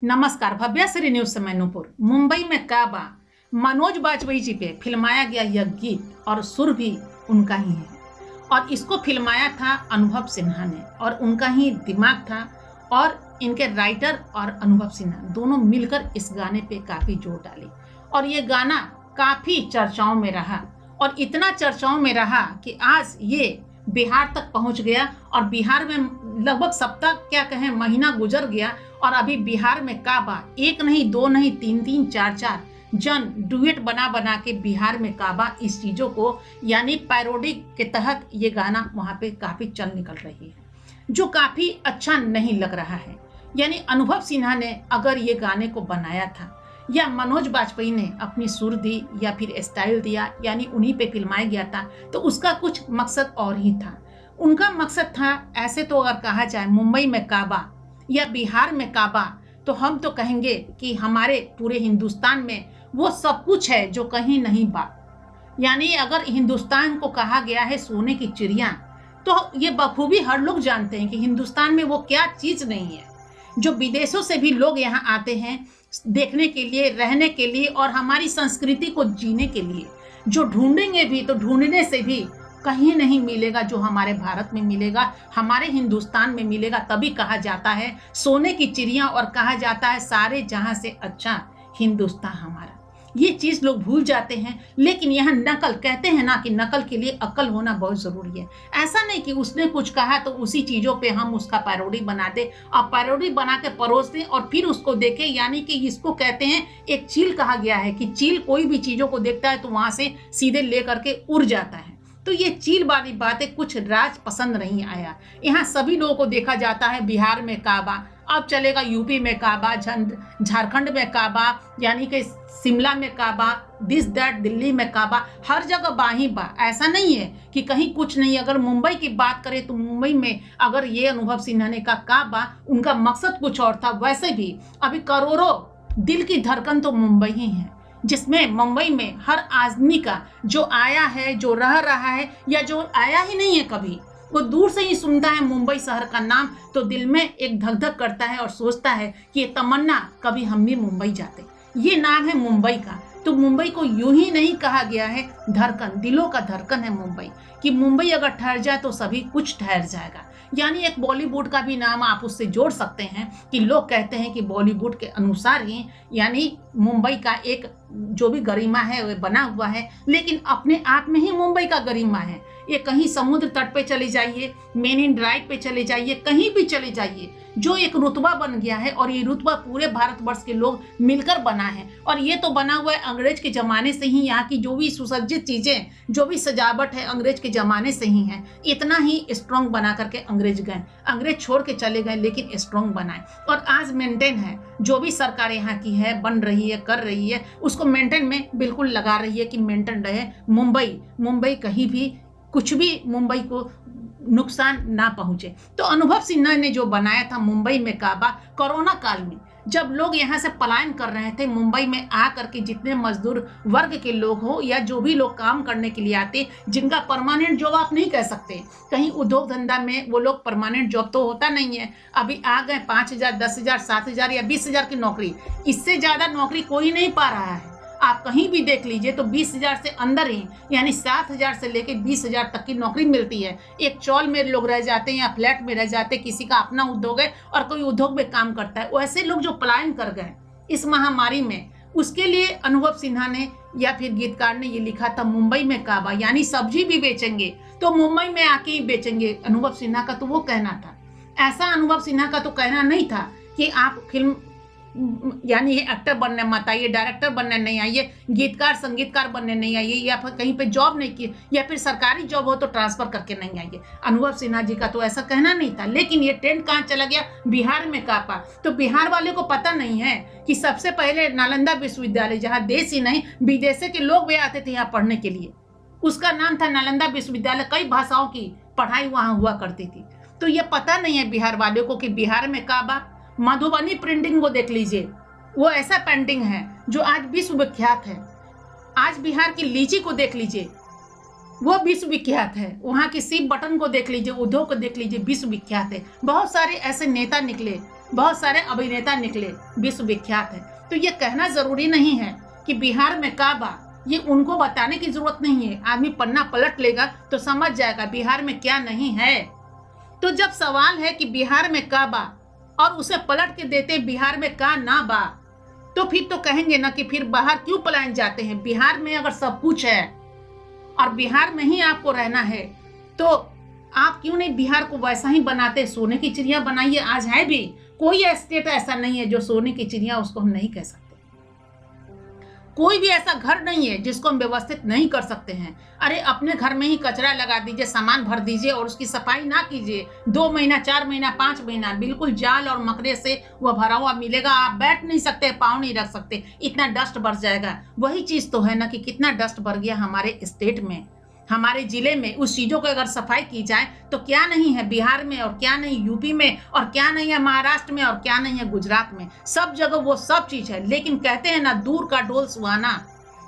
नमस्कार। भव्यश्री न्यूज से मैं नूपुर। मुंबई में काबा मनोज बाजपेयी जी पे फिल्माया गया यह गीत और सुर भी उनका ही है और इसको फिल्माया था अनुभव सिन्हा ने और उनका ही दिमाग था और इनके राइटर और अनुभव सिन्हा दोनों मिलकर इस गाने पे काफ़ी जोर डाली और ये गाना काफ़ी चर्चाओं में रहा और इतना चर्चाओं में रहा कि आज ये बिहार तक पहुंच गया और बिहार में लगभग सप्ताह क्या कहें महीना गुजर गया और अभी बिहार में काबा एक नहीं दो नहीं तीन तीन चार चार जन डुएट बना बना के बिहार में काबा इस चीज़ों को यानी पैरोडी के तहत ये गाना वहाँ पे काफ़ी चल निकल रही है जो काफ़ी अच्छा नहीं लग रहा है। यानी अनुभव सिन्हा ने अगर ये गाने को बनाया था या मनोज बाजपेयी ने अपनी सुर दी या फिर स्टाइल दिया यानी उन्हीं पे फिल्माया गया था तो उसका कुछ मकसद और ही था। उनका मकसद था ऐसे तो अगर कहा जाए मुंबई में काबा या बिहार में काबा तो हम तो कहेंगे कि हमारे पूरे हिंदुस्तान में वो सब कुछ है जो कहीं नहीं बा। यानी अगर हिंदुस्तान को कहा गया है सोने की चिड़िया तो ये बखूबी हर लोग जानते हैं कि हिंदुस्तान में वो क्या चीज़ नहीं है जो विदेशों से भी लोग यहाँ आते हैं देखने के लिए, रहने के लिए और हमारी संस्कृति को जीने के लिए। जो ढूंढेंगे भी तो ढूंढने से भी कहीं नहीं मिलेगा जो हमारे भारत में मिलेगा, हमारे हिंदुस्तान में मिलेगा। तभी कहा जाता है सोने की चिड़िया और कहा जाता है सारे जहां से अच्छा हिंदुस्तान हमारा। ये चीज़ लोग भूल जाते हैं। लेकिन यहाँ नकल कहते हैं ना कि नकल के लिए अकल होना बहुत ज़रूरी है। ऐसा नहीं कि उसने कुछ कहा तो उसी चीज़ों पे हम उसका पैरोडी बना दे और पैरोडी बना के परोस दें और फिर उसको देखें। यानी कि इसको कहते हैं एक चील कहा गया है कि चील कोई भी चीज़ों को देखता है तो वहाँ से सीधे ले करके उड़ जाता है। तो ये चील वाली बातें कुछ राज पसंद नहीं आया। यहाँ सभी लोगों को देखा जाता है बिहार में काबा, अब चलेगा यूपी में काबा, झारखंड में काबा, यानी कि शिमला में काबा, दिस दैट दिल्ली में काबा, हर जगह बा ही बा। ऐसा नहीं है कि कहीं कुछ नहीं। अगर मुंबई की बात करें तो मुंबई में अगर ये अनुभव सिन्हा ने का काबा उनका मकसद कुछ और था। वैसे भी अभी करोड़ों दिल की धड़कन तो मुंबई ही है जिसमें मुंबई में हर आदमी का जो आया है, जो रह रहा है या जो आया ही नहीं है कभी, वो दूर से ही सुनता है मुंबई शहर का नाम तो दिल में एक धक धक करता है और सोचता है कि ये तमन्ना कभी हम भी मुंबई जाते। ये नाम है मुंबई का। तो मुंबई को यूं ही नहीं कहा गया है धड़कन, दिलों का धड़कन है मुंबई, कि मुंबई अगर ठहर जाए तो सभी कुछ ठहर जाएगा। यानी एक बॉलीवुड का भी नाम आप उससे जोड़ सकते हैं कि लोग कहते हैं कि बॉलीवुड के अनुसार ही यानी मुंबई का एक जो भी गरिमा है वो बना हुआ है, लेकिन अपने आप में ही मुंबई का गरिमा है। ये कहीं समुद्र तट पे चले जाइए, मेन इन ड्राइव पे चले जाइए, कहीं भी चले जाइए, जो एक रुतबा बन गया है और ये रुतबा पूरे भारतवर्ष के लोग मिलकर बना है। और ये तो बना हुआ है अंग्रेज के ज़माने से ही। यहाँ की जो भी सुसज्जित चीज़ें, जो भी सजावट है अंग्रेज के ज़माने से ही है। इतना ही स्ट्रॉन्ग बना करके अंग्रेज गए, अंग्रेज छोड़ के चले गए लेकिन स्ट्रॉन्ग बनाए और आज मेंटेन है। जो भी सरकार यहाँ की है, बन रही है, कर रही है, उसको मेंटेन में बिल्कुल लगा रही है कि मेंटेन रहे मुंबई कहीं भी कुछ भी मुंबई को नुकसान ना पहुंचे। तो अनुभव सिन्हा ने जो बनाया था मुंबई में काबा, कोरोना काल में जब लोग यहाँ से पलायन कर रहे थे, मुंबई में आ करके जितने मजदूर वर्ग के लोग हो या जो भी लोग काम करने के लिए आते, जिनका परमानेंट जॉब आप नहीं कह सकते, कहीं उद्योग धंधा में वो लोग परमानेंट जॉब तो होता नहीं है। अभी आ गए 5,000, 10,000, 7,000 या 20,000 की नौकरी, इससे ज़्यादा नौकरी कोई नहीं पा रहा है। आप कहीं भी देख लीजिए तो 20,000 से अंदर ही यानी 7,000 से लेकर 20,000 तक की नौकरी मिलती है। एक चौल में लोग रह जाते हैं या फ्लैट में रह जाते हैं, किसी का अपना उद्योग है और कोई उद्योग में काम करता है। वैसे लोग जो पलायन कर गए इस महामारी में, उसके लिए अनुभव सिन्हा ने या फिर गीतकार ने ये लिखा था मुंबई में काबा, यानी सब्जी भी बेचेंगे तो मुंबई में आके ही बेचेंगे। अनुभव सिन्हा का तो वो कहना था। ऐसा अनुभव सिन्हा का तो कहना नहीं था कि आप फिल्म यानी एक्टर बनने मत आइए, डायरेक्टर बनने नहीं आइए, गीतकार संगीतकार बनने नहीं आइए, या फिर कहीं पे जॉब नहीं की, या फिर सरकारी जॉब हो तो ट्रांसफर करके नहीं आइए। अनुभव सिन्हा जी का तो ऐसा कहना नहीं था। लेकिन ये ट्रेंड कहाँ चला गया? बिहार में काबा। तो बिहार वाले को पता नहीं है कि सबसे पहले नालंदा विश्वविद्यालय, जहाँ देश ही नहीं विदेश के लोग भी आते थे यहाँ पढ़ने के लिए, उसका नाम था नालंदा विश्वविद्यालय। कई भाषाओं की पढ़ाई वहाँ हुआ करती थी। तो ये पता नहीं है बिहार वाले को कि बिहार में काबा। मधुबनी प्रिंटिंग को देख लीजिए, वो ऐसा पेंटिंग है जो आज विश्व विख्यात है। आज बिहार की लीची को देख लीजिए, वो विश्वविख्यात है। वहाँ की शिव बटन को देख लीजिए, उद्योग को देख लीजिए, विश्वविख्यात है। बहुत सारे ऐसे नेता निकले, बहुत सारे अभिनेता निकले, विश्वविख्यात है। तो ये कहना जरूरी नहीं है कि बिहार में काबा, ये उनको बताने की जरूरत नहीं है। आदमी पन्ना पलट लेगा तो समझ जाएगा बिहार में क्या नहीं है। तो जब सवाल है कि बिहार में काबा और उसे पलट के देते बिहार में का ना बा, तो फिर तो कहेंगे ना कि फिर बाहर क्यों पलायन जाते हैं। बिहार में अगर सब कुछ है और बिहार में ही आपको रहना है, तो आप क्यों नहीं बिहार को वैसा ही बनाते, सोने की चिड़िया बनाइए। आज है भी, कोई स्टेट ऐसा नहीं है जो सोने की चिड़िया उसको हम नहीं कह सकते। कोई भी ऐसा घर नहीं है जिसको हम व्यवस्थित नहीं कर सकते हैं। अरे अपने घर में ही कचरा लगा दीजिए, सामान भर दीजिए और उसकी सफाई ना कीजिए। 2 महीना, 4 महीना, 5 महीना बिल्कुल जाल और मकड़े से वह भरा हुआ मिलेगा। आप बैठ नहीं सकते, पाँव नहीं रख सकते, इतना डस्ट भर जाएगा। वही चीज तो है ना कि कितना डस्ट भर गया हमारे स्टेट में, हमारे जिले में। उस चीजों को अगर सफाई की जाए तो क्या नहीं है बिहार में, और क्या नहीं यूपी में, और क्या नहीं है महाराष्ट्र में, और क्या नहीं है गुजरात में। सब जगह वो सब चीज है। लेकिन कहते हैं ना, दूर का डोल सुहाना।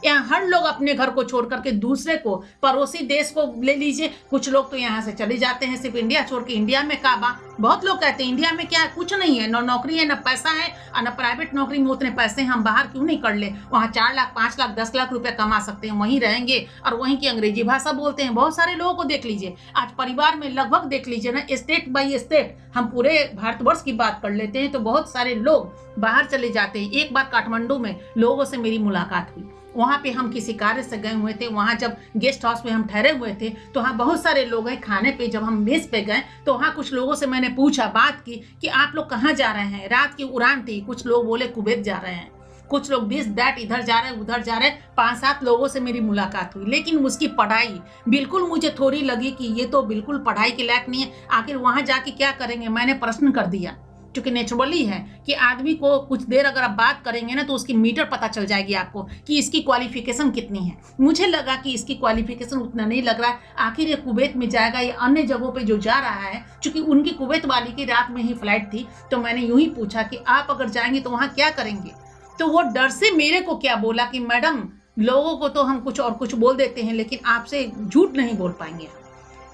यहाँ हर लोग अपने घर को छोड़ करके दूसरे को, पड़ोसी देश को ले लीजिए। कुछ लोग तो यहाँ से चले जाते हैं सिर्फ इंडिया छोड़ के। इंडिया में काबा, बहुत लोग कहते हैं इंडिया में क्या है, कुछ नहीं है, न नौकरी है, न पैसा है, और न प्राइवेट नौकरी में उतने पैसे हैं। हम बाहर क्यों नहीं कर ले। वहाँ 4 लाख, 5 लाख, 10 लाख रुपए कमा सकते हैं, वहीं रहेंगे और वहीं की अंग्रेजी भाषा बोलते हैं। बहुत सारे लोगों को देख लीजिए, आज परिवार में लगभग देख लीजिए ना, स्टेट बाई स्टेट, हम पूरे भारतवर्ष की बात कर लेते हैं तो बहुत सारे लोग बाहर चले जाते हैं। एक बार काठमांडू में लोगों से मेरी मुलाकात हुई। वहाँ पे हम किसी कार्य से गए हुए थे। वहाँ जब गेस्ट हाउस में हम ठहरे हुए थे तो वहाँ बहुत सारे लोग हैं। खाने पे जब हम मेज पे गए तो वहाँ कुछ लोगों से मैंने पूछा, बात की कि आप लोग कहाँ जा रहे हैं। रात की उड़ान थी। कुछ लोग बोले कुवैत जा रहे हैं, कुछ लोग दिस दैट, इधर जा रहे हैं, उधर जा रहे हैं। 5-7 लोगों से मेरी मुलाकात हुई। लेकिन उसकी पढ़ाई बिल्कुल मुझे थोड़ी लगी कि ये तो बिल्कुल पढ़ाई के लायक नहीं है। आखिर वहाँ जाके क्या करेंगे। मैंने प्रश्न कर दिया, क्योंकि नेचुरली है कि आदमी को कुछ देर अगर आप बात करेंगे ना तो उसकी मीटर पता चल जाएगी आपको कि इसकी क्वालिफिकेशन कितनी है। मुझे लगा कि इसकी क्वालिफिकेशन उतना नहीं लग रहा है। आखिर ये कुवैत में जाएगा या अन्य जगहों पे जो जा रहा है, क्योंकि उनकी कुवैत वाली की रात में ही फ्लाइट थी। तो मैंने यूं ही पूछा कि आप अगर जाएंगे तो वहाँ क्या करेंगे। तो वो डर से मेरे को क्या बोला कि मैडम, लोगों को तो हम कुछ और कुछ बोल देते हैं, लेकिन आपसे झूठ नहीं बोल पाएंगे।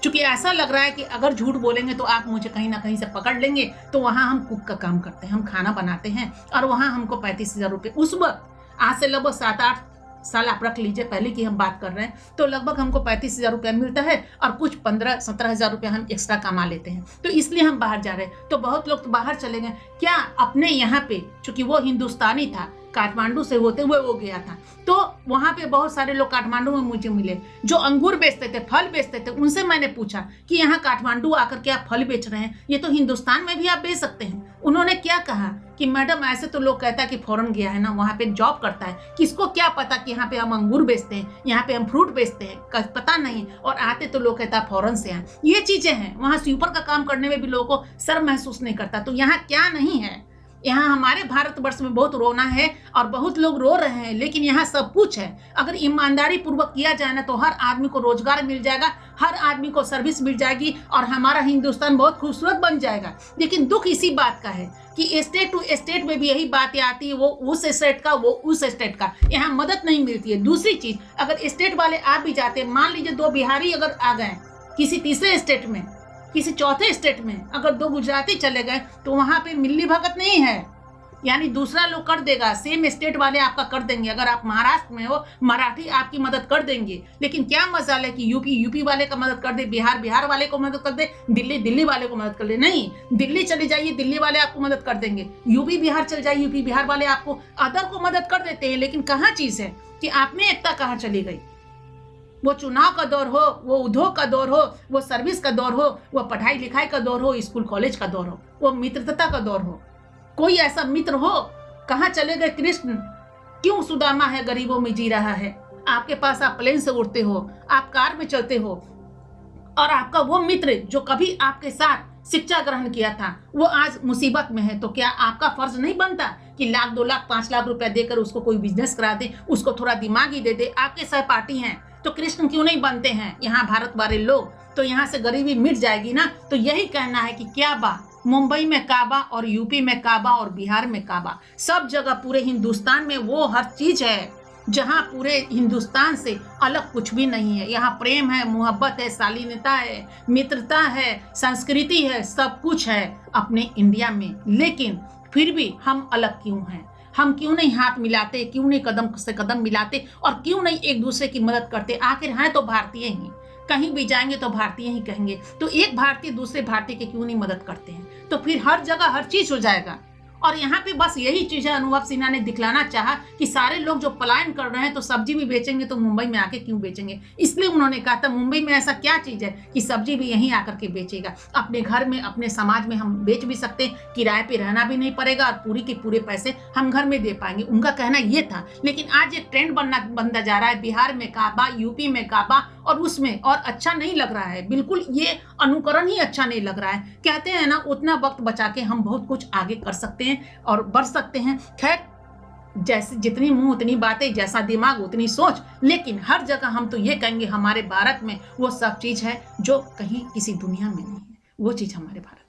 क्योंकि ऐसा लग रहा है कि अगर झूठ बोलेंगे तो आप मुझे कहीं ना कहीं से पकड़ लेंगे। तो वहाँ हम कुक का काम करते हैं, हम खाना बनाते हैं, और वहाँ हमको 35,000 रुपये उस वक्त, आज से लगभग 7-8 साल आप रख लीजिए पहले की हम बात कर रहे हैं, तो लगभग हमको 35,000 रुपया मिलता है और कुछ 15-17,000 रुपया हम एक्स्ट्रा कमा लेते हैं। तो इसलिए हम बाहर जा रहे हैं। तो बहुत लोग तो बाहर चले गए। क्या अपने यहाँ पे, चूंकि वो हिंदुस्तानी था, काठमांडू से होते हुए वो गया था, तो वहाँ पे बहुत सारे लोग काठमांडू में मुझे मिले जो अंगूर बेचते थे, फल बेचते थे। उनसे मैंने पूछा कि यहाँ काठमांडू आकर के आप फल बेच रहे हैं, ये तो हिंदुस्तान में भी आप बेच सकते हैं। उन्होंने क्या कहा कि मैडम, ऐसे तो लोग कहता है कि फॉरेन गया है ना, वहाँ पे जॉब करता है, किसको क्या पता कि यहाँ पे हम अंगूर बेचते हैं, यहाँ पे हम फ्रूट बेचते हैं, पता नहीं। और आते तो लोग कहता है फॉरेन से हैं। ये चीजें हैं। वहाँ स्वीपर का काम करने में भी लोगों को शर्म महसूस नहीं करता। तो यहाँ क्या नहीं है। यहाँ हमारे भारतवर्ष में बहुत रोना है और बहुत लोग रो रहे हैं, लेकिन यहाँ सब कुछ है। अगर ईमानदारी पूर्वक किया जाए ना तो हर आदमी को रोजगार मिल जाएगा, हर आदमी को सर्विस मिल जाएगी और हमारा हिंदुस्तान बहुत खूबसूरत बन जाएगा। लेकिन दुख इसी बात का है कि स्टेट टू स्टेट में भी यही बात आती है, वो उस स्टेट का, वो उस स्टेट का, यहाँ मदद नहीं मिलती है। दूसरी चीज, अगर स्टेट वाले आप भी जाते हैं, मान लीजिए 2 बिहारी अगर आ गए किसी तीसरे स्टेट में, किसी चौथे स्टेट में, अगर 2 गुजराती चले गए तो वहां पे मिली भगत नहीं है। यानी दूसरा लोग कर देगा, सेम स्टेट वाले आपका कर देंगे। अगर आप महाराष्ट्र में हो, मराठी आपकी मदद कर देंगे। लेकिन क्या मजाल है कि यूपी वाले का मदद कर दे, बिहार वाले को मदद कर दे, दिल्ली वाले को मदद कर दे। नहीं, दिल्ली चले जाइए, दिल्ली वाले आपको मदद कर देंगे। यूपी बिहार चले जाइए, यूपी बिहार वाले आपको अदर को मदद कर देते हैं। लेकिन कहाँ चीज है कि आप में एकता कहाँ चली गई। वो चुनाव का दौर हो, वो उद्योग का दौर हो, वो सर्विस का दौर हो, वो पढ़ाई लिखाई का दौर हो, स्कूल कॉलेज का दौर हो, वो मित्रता का दौर हो, कोई ऐसा मित्र हो। कहाँ चले गए कृष्ण। क्यों सुदामा है गरीबों में जी रहा है। आपके पास, आप प्लेन से उड़ते हो, आप कार में चलते हो, और आपका वो मित्र जो कभी आपके साथ शिक्षा ग्रहण किया था वो आज मुसीबत में है। तो क्या आपका फर्ज नहीं बनता कि 1 लाख 2 लाख 5 लाख रुपया देकर उसको कोई बिजनेस करा दे, उसको थोड़ा दिमाग ही दे दे। आपके सहपाठी हैं तो कृष्ण क्यों नहीं बनते हैं यहाँ भारत वाले लोग। तो यहाँ से गरीबी मिट जाएगी ना। तो यही कहना है कि क्या बा, मुंबई में काबा और यूपी में काबा और बिहार में काबा, सब जगह पूरे हिंदुस्तान में वो हर चीज है जहाँ पूरे हिंदुस्तान से अलग कुछ भी नहीं है। यहाँ प्रेम है, मोहब्बत है, शालीनता है, मित्रता है, संस्कृति है, सब कुछ है अपने इंडिया में। लेकिन फिर भी हम अलग क्यों हैं? हम क्यों नहीं हाथ मिलाते, क्यों नहीं कदम से कदम मिलाते और क्यों नहीं एक दूसरे की मदद करते? आखिर हैं तो भारतीय ही, कहीं भी जाएंगे तो भारतीय ही कहेंगे। तो एक भारतीय दूसरे भारतीय की क्यों नहीं मदद करते हैं? तो फिर हर जगह हर चीज हो जाएगा। और यहाँ पे बस यही चीज है, अनुभव सिन्हा ने दिखलाना चाहा कि सारे लोग जो पलायन कर रहे हैं तो सब्जी भी बेचेंगे तो मुंबई में आके क्यों बेचेंगे। इसलिए उन्होंने कहा था मुंबई में ऐसा क्या चीज है कि सब्जी भी यहीं आकर के बेचेगा। अपने घर में, अपने समाज में हम बेच भी सकते हैं, किराए पे रहना भी नहीं पड़ेगा और पूरी के पूरे पैसे हम घर में दे पाएंगे। उनका कहना ये था। लेकिन आज एक ट्रेंड बनता जा रहा है, बिहार में काबा, यूपी में काबा, और उसमें और अच्छा नहीं लग रहा है। बिल्कुल ये अनुकरण ही अच्छा नहीं लग रहा है। कहते हैं ना, उतना वक्त बचा के हम बहुत कुछ आगे कर सकते हैं और बढ़ सकते हैं। खैर, जैसे जितनी मुंह उतनी बातें, जैसा दिमाग उतनी सोच। लेकिन हर जगह हम तो ये कहेंगे हमारे भारत में वो सब चीज है जो कहीं किसी दुनिया में नहीं है। वो चीज हमारे भारत